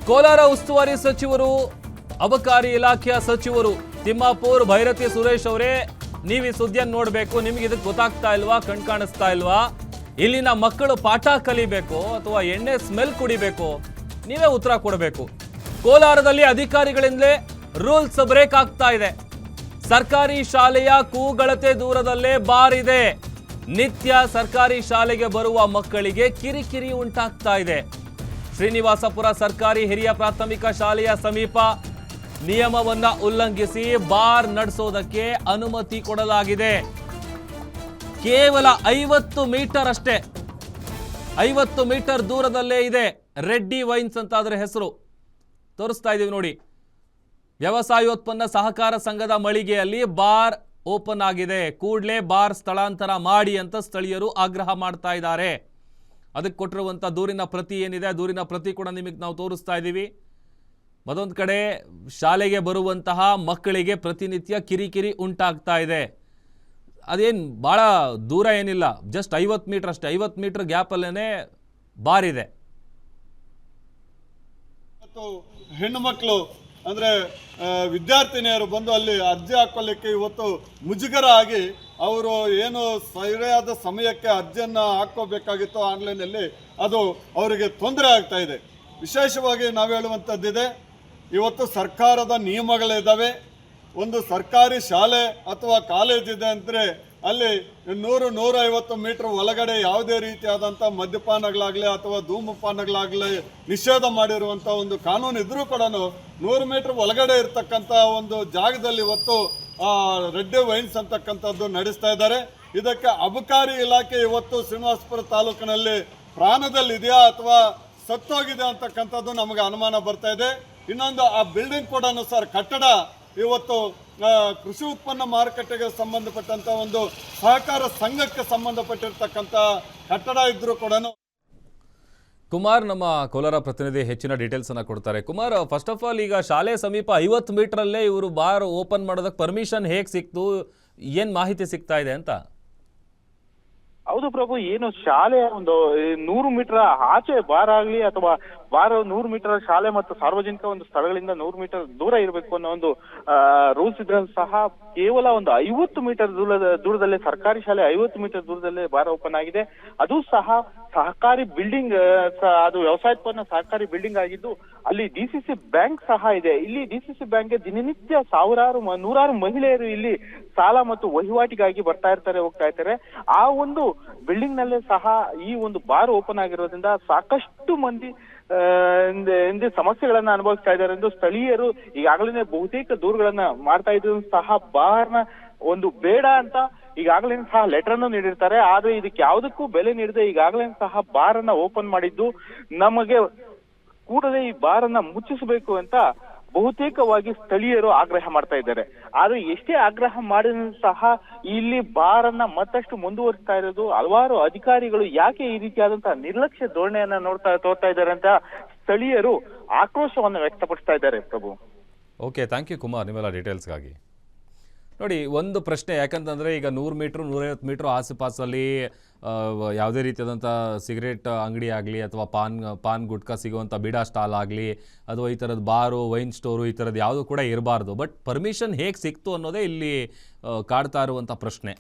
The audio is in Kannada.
ಕೋಲಾರ ಉಸ್ತುವಾರಿ ಸಚಿವರು ಅಬಕಾರಿ ಇಲಾಖೆಯ ಸಚಿವರು ತಿಮ್ಮಾಪುರ್ ಭೈರತಿ ಸುರೇಶ್ ಅವರೇ, ನೀವು ಈ ಸುದ್ದಿಯನ್ನು ನೋಡಬೇಕು. ನಿಮಗೆ ಇದಕ್ಕೆ ಗೊತ್ತಾಗ್ತಾ ಇಲ್ವಾ, ಕಾಣಿಸ್ತಾ ಇಲ್ವಾ? ಇಲ್ಲಿನ ಮಕ್ಕಳು ಪಾಠ ಕಲಿಬೇಕು ಅಥವಾ ಎಣ್ಣೆ ಸ್ಮೆಲ್ ಕುಡಿಬೇಕು? ನೀವೇ ಉತ್ತರ ಕೊಡಬೇಕು. ಕೋಲಾರದಲ್ಲಿ ಅಧಿಕಾರಿಗಳಿಂದಲೇ ರೂಲ್ಸ್ ಬ್ರೇಕ್ ಆಗ್ತಾ ಇದೆ. ಸರ್ಕಾರಿ ಶಾಲೆಯ ಕೂಗಳತೆ ದೂರದಲ್ಲೇ ಬಾರ್ ಇದೆ. ನಿತ್ಯ ಸರ್ಕಾರಿ ಶಾಲೆಗೆ ಬರುವ ಮಕ್ಕಳಿಗೆ ಕಿರಿಕಿರಿ ಉಂಟಾಗ್ತಾ ಇದೆ. ಶ್ರೀನಿವಾಸಪುರ ಸರ್ಕಾರಿ ಹಿರಿಯ ಪ್ರಾಥಮಿಕ ಶಾಲೆಯ ಸಮೀಪ ನಿಯಮವನ್ನ ಉಲ್ಲಂಘಿಸಿ ಬಾರ್ ನಡೆಸೋದಕ್ಕೆ ಅನುಮತಿ ಕೊಡಲಾಗಿದೆ. ಕೇವಲ 50 ಮೀಟರ್ ಅಷ್ಟೇ, 50 ಮೀಟರ್ ದೂರದಲ್ಲೇ ಇದೆ. ರೆಡ್ಡಿ ವೈನ್ಸ್ ಅಂತ ಅದರ ಹೆಸರು. ತೋರಿಸ್ತಾ ಇದೀವಿ ನೋಡಿ. ವ್ಯವಸಾಯೋತ್ಪನ್ನ ಸಹಕಾರ ಸಂಘದ ಮಳಿಗೆಯಲ್ಲಿ ಬಾರ್ ಓಪನ್ ಆಗಿದೆ. ಕೂಡಲೇ ಬಾರ್ ಸ್ಥಳಾಂತರ ಮಾಡಿ ಅಂತ ಸ್ಥಳೀಯರು ಆಗ್ರಹ ಮಾಡ್ತಾ ಇದ್ದಾರೆ. ಅದಕ್ಕೆ ಕೊಟ್ಟಿರುವಂಥ ದೂರಿನ ಪ್ರತಿ ಏನಿದೆ, ದೂರಿನ ಪ್ರತಿ ಕೂಡ ನಿಮಗೆ ನಾವು ತೋರಿಸ್ತಾ ಇದ್ದೀವಿ. ಮತ್ತೊಂದು ಕಡೆ ಶಾಲೆಗೆ ಬರುವಂತಹ ಮಕ್ಕಳಿಗೆ ಪ್ರತಿನಿತ್ಯ ಕಿರಿಕಿರಿ ಉಂಟಾಗ್ತಾ ಇದೆ. ಅದೇನು ಭಾಳ ದೂರ ಏನಿಲ್ಲ, ಜಸ್ಟ್ 50 ಮೀಟರ್ ಅಷ್ಟೇ. 50 ಮೀಟರ್ ಗ್ಯಾಪಲ್ಲೇ ಬಾರ್ ಇದೆ. ಹೆಣ್ಣು ಮಕ್ಕಳು ಅಂದರೆ ವಿದ್ಯಾರ್ಥಿನಿಯರು ಬಂದು ಅಲ್ಲಿ ಅರ್ಜಿ ಹಾಕೊಳ್ಳಿಕ್ಕೆ ಇವತ್ತು ಮುಜುಗರ ಆಗಿ ಅವರು ಏನು ಸರಿಯಾದ ಸಮಯಕ್ಕೆ ಅರ್ಜಿಯನ್ನು ಹಾಕ್ಕೋಬೇಕಾಗಿತ್ತು ಆನ್ಲೈನಲ್ಲಿ, ಅದು ಅವರಿಗೆ ತೊಂದರೆ ಆಗ್ತಾ ಇದೆ. ವಿಶೇಷವಾಗಿ ನಾವು ಹೇಳುವಂಥದ್ದಿದೆ, ಇವತ್ತು ಸರ್ಕಾರದ ನಿಯಮಗಳಿದ್ದಾವೆ. ಒಂದು ಸರ್ಕಾರಿ ಶಾಲೆ ಅಥವಾ ಕಾಲೇಜ್ ಇದೆ ಅಂದರೆ ಅಲ್ಲಿ 100-150 ಮೀಟರ್ ಒಳಗಡೆ ಯಾವುದೇ ರೀತಿಯಾದಂಥ ಮದ್ಯಪಾನಗಳಾಗಲಿ ಅಥವಾ ಧೂಮಪಾನಗಳಾಗಲಿ ನಿಷೇಧ ಮಾಡಿರುವಂಥ ಒಂದು ಕಾನೂನು ಇದ್ರೂ ಕೂಡ 100 ಮೀಟರ್ ಒಳಗಡೆ ಇರ್ತಕ್ಕಂಥ ಒಂದು ಜಾಗದಲ್ಲಿ ಇವತ್ತು ರೆಡ್ಡಿ ವೈನ್ಸ್ ಅಂತಕ್ಕಂಥದ್ದು ನಡೆಸ್ತಾ ಇದ್ದಾರೆ. ಇದಕ್ಕೆ ಅಬಕಾರಿ ಇಲಾಖೆ ಇವತ್ತು ಶ್ರೀನಿವಾಸಪುರ ತಾಲೂಕಿನಲ್ಲಿ ಪ್ರಾಣದಲ್ಲಿದೆಯಾ ಅಥವಾ ಸತ್ತೋಗಿದೆ ಅಂತಕ್ಕಂಥದ್ದು ನಮಗೆ ಅನುಮಾನ ಬರ್ತಾ ಇದೆ. ಇನ್ನೊಂದು ಆ ಬಿಲ್ಡಿಂಗ್ ಕೂಡ ಸರ್ ಕಟ್ಟಡ ಇವತ್ತು ಕೃಷಿ ಉತ್ಪನ್ನ ಮಾರುಕಟ್ಟೆಗೆ ಸಂಬಂಧಪಟ್ಟಂತ ಒಂದು ಸಹಕಾರ ಸಂಘಕ್ಕೆ ಸಂಬಂಧಪಟ್ಟಿರ್ತಕ್ಕಂಥ ಕಟ್ಟಡ ಇದ್ರೂ ಕೂಡ. ಕುಮಾರ್ ನಮ್ಮ ಕೋಲಾರ ಪ್ರತಿನಿಧಿ ಹೆಚ್ಚಿನ ಡೀಟೇಲ್ಸ್ ಅನ್ನ ಕೊಡ್ತಾರೆ. ಕುಮಾರ್, ಫಸ್ಟ್ ಆಫ್ ಆಲ್ ಈಗ ಶಾಲೆ ಸಮೀಪ 50 ಮೀಟರಲ್ಲೇ ಇವರು ಬಾರ್ ಓಪನ್ ಮಾಡೋದಕ್ಕೆ ಪರ್ಮಿಷನ್ ಹೇಗೆ ಸಿಕ್ತು, ಏನ್ ಮಾಹಿತಿ ಸಿಗ್ತಾ ಇದೆ ಅಂತ? ಹೌದು ಪ್ರಭು, ಏನು ಶಾಲೆ ಒಂದು 100 ಮೀಟರ್ ಆಚೆ ಬಾರ್ ಆಗ್ಲಿ ಅಥವಾ ಬಾರ್ 100 ಮೀಟರ್ ಶಾಲೆ ಮತ್ತು ಸಾರ್ವಜನಿಕ ಒಂದು ಸ್ಥಳಗಳಿಂದ 100 ಮೀಟರ್ ದೂರ ಇರಬೇಕು ಅನ್ನೋ ಒಂದು ರೂಲ್ಸ್ ಇದ್ರೆ ಸಹ ಕೇವಲ ಒಂದು 50 ಮೀಟರ್ ದೂರದಲ್ಲೇ ಸರ್ಕಾರಿ ಶಾಲೆ 50 ಮೀಟರ್ ದೂರದಲ್ಲೇ ಬಾರ್ ಓಪನ್ ಆಗಿದೆ. ಅದು ಸಹ ಸಹಕಾರಿ ಬಿಲ್ಡಿಂಗ್, ಅದು ವ್ಯವಸಾಯೋತ್ಪನ್ನ ಸಹಕಾರಿ ಬಿಲ್ಡಿಂಗ್ ಆಗಿದ್ದು ಅಲ್ಲಿ ಡಿಸಿಸಿ ಬ್ಯಾಂಕ್ ಸಹ ಇದೆ. ಇಲ್ಲಿ ಡಿಸಿಸಿ ಬ್ಯಾಂಕ್ಗೆ ದಿನನಿತ್ಯ ನೂರಾರು ಮಹಿಳೆಯರು ಇಲ್ಲಿ ಸಾಲ ಮತ್ತು ವಹಿವಾಟಿಗಾಗಿ ಬರ್ತಾ ಇರ್ತಾರೆ, ಹೋಗ್ತಾ ಇರ್ತಾರೆ. ಆ ಒಂದು ಬಿಲ್ಡಿಂಗ್ ನಲ್ಲೇ ಸಹ ಈ ಒಂದು ಬಾರ್ ಓಪನ್ ಆಗಿರೋದ್ರಿಂದ ಸಾಕಷ್ಟು ಮಂದಿ ಸಮಸ್ಯೆಗಳನ್ನ ಅನುಭವಿಸ್ತಾ ಇದ್ದಾರೆ ಎಂದು ಸ್ಥಳೀಯರು ಈಗಾಗಲೇ ಬಹುತೇಕ ದೂರುಗಳನ್ನ ಮಾಡ್ತಾ ಇದ್ರು. ಸಹ ಬಾರ್ನ ಒಂದು ಬೇಡ ಅಂತ ಈಗಾಗಲೇ ಸಹ ಲೆಟರ್ ಅನ್ನು ನೀಡಿರ್ತಾರೆ. ಆದ್ರೆ ಇದಕ್ಕೆ ಯಾವುದಕ್ಕೂ ಬೆಲೆ ನೀಡದೆ ಈಗಾಗಲೇ ಸಹ ಬಾರ್ ಅನ್ನ ಓಪನ್ ಮಾಡಿದ್ದು, ನಮಗೆ ಕೂಡಲೇ ಈ ಬಾರ್ ಅನ್ನ ಮುಚ್ಚಿಸಬೇಕು ಅಂತ ಬಹುತೇಕವಾಗಿ ಸ್ಥಳೀಯರು ಆಗ್ರಹ ಮಾಡ್ತಾ ಇದ್ದಾರೆ. ಆದ್ರೆ ಎಷ್ಟೇ ಆಗ್ರಹ ಮಾಡಿದ್ರು ಸಹ ಇಲ್ಲಿ ಬಾರ್ ಅನ್ನ ಮತ್ತಷ್ಟು ಮುಂದುವರಿಸ್ತಾ ಇರೋದು ಹಲವಾರು ಅಧಿಕಾರಿಗಳು ಯಾಕೆ ಈ ರೀತಿಯಾದಂತಹ ನಿರ್ಲಕ್ಷ್ಯ ಧೋರಣೆಯನ್ನ ತೋರ್ತಾ ಇದ್ದಾರೆ ಅಂತ ಸ್ಥಳೀಯರು ಆಕ್ರೋಶವನ್ನು ವ್ಯಕ್ತಪಡಿಸ್ತಾ ಇದ್ದಾರೆ. ಪ್ರಭು, ಓಕೆ, ಥ್ಯಾಂಕ್ ಯು ಕುಮಾರ್ ನಿಮ್ಮೆಲ್ಲ ಡೀಟೇಲ್ಸ್ಗಾಗಿ. ನೋಡಿ, ಒಂದು ಪ್ರಶ್ನೆ, ಯಾಕಂತಂದರೆ ಈಗ 100 ಮೀಟ್ರ್ 150 ಮೀಟ್ರ್ ಆಸುಪಾಸಲ್ಲಿ ಯಾವುದೇ ರೀತಿಯಾದಂಥ ಸಿಗರೇಟ್ ಅಂಗಡಿ ಆಗಲಿ ಅಥವಾ ಪಾನ್ ಗುಟ್ಕಾ ಸಿಗುವಂಥ ಬೀಡಾ ಸ್ಟಾಲ್ ಆಗಲಿ ಅಥವಾ ಈ ಥರದ್ದು ಬಾರು, ವೈನ್ ಸ್ಟೋರು, ಈ ಥರದ್ದು ಯಾವುದೂ ಕೂಡ ಇರಬಾರ್ದು. ಬಟ್ ಪರ್ಮಿಷನ್ ಹೇಗೆ ಸಿಕ್ತು ಅನ್ನೋದೇ ಇಲ್ಲಿ ಕಾಡ್ತಾ ಇರುವಂಥ ಪ್ರಶ್ನೆ.